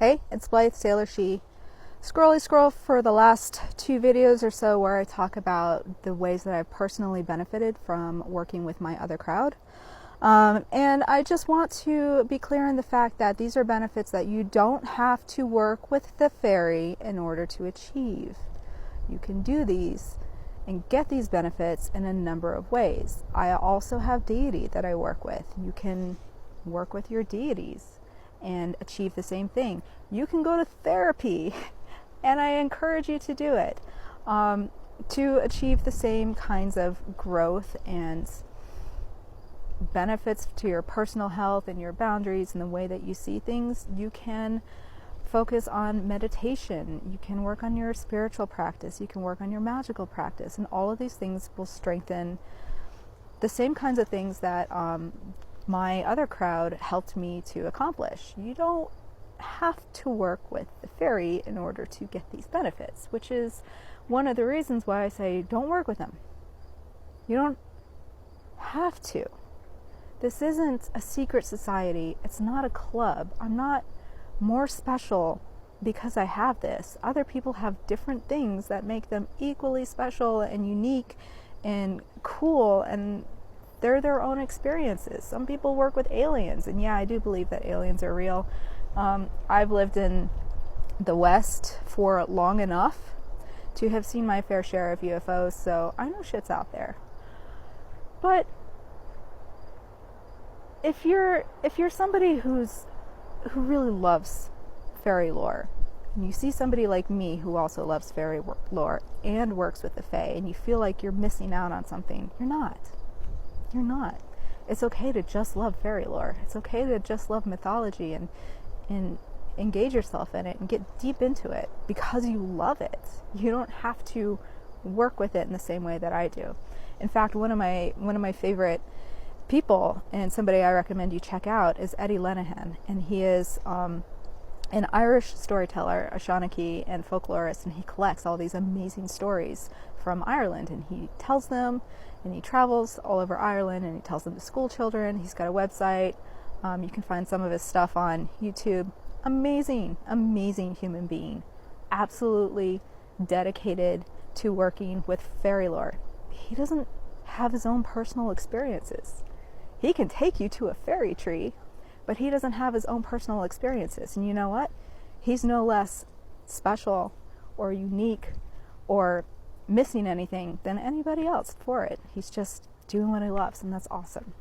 Hey, it's Blythe, Sailor She. Scrolly scroll for the last 2 videos or so where I talk about the ways that I've personally benefited from working with my other crowd. And I just want to be clear in the fact that these are benefits that you don't have to work with the fairy in order to achieve. You can do these and get these benefits in a number of ways. I also have deity that I work with. You can work with your deities and achieve the same thing. You can go to therapy, and I encourage you to do it, to achieve the same kinds of growth and benefits to your personal health and your boundaries and the way that you see things. You can focus on meditation, you can work on your spiritual practice, you can work on your magical practice, and all of these things will strengthen the same kinds of things that my other crowd helped me to accomplish. You don't have to work with the fairy in order to get these benefits, which is one of the reasons why I say don't work with them. You don't have to. This isn't a secret society. It's not a club. I'm not more special because I have this. Other people have different things that make them equally special and unique and cool, and they're their own experiences. Some people work with aliens, and yeah, I do believe that aliens are real. I've lived in the West for long enough to have seen my fair share of UFOs, so I know shit's out there. But if you're somebody who really loves fairy lore, and you see somebody like me who also loves fairy lore and works with the fae, and you feel like you're missing out on something, you're not. You're not. It's okay to just love fairy lore. It's okay to just love mythology and engage yourself in it and get deep into it because you love it. You don't have to work with it in the same way that I do. In fact, one of my favorite people, and somebody I recommend you check out, is Eddie Lenihan, and he is an Irish storyteller, a Shawnee and folklorist, and he collects all these amazing stories from Ireland, and he tells them, and he travels all over Ireland, and he tells them to school children. He's got a website. You can find some of his stuff on YouTube. Amazing, amazing human being. Absolutely dedicated to working with fairy lore. He doesn't have his own personal experiences. He can take you to a fairy tree, but he doesn't have his own personal experiences. And you know what? He's no less special or unique or missing anything than anybody else for it. He's just doing what he loves, and that's awesome.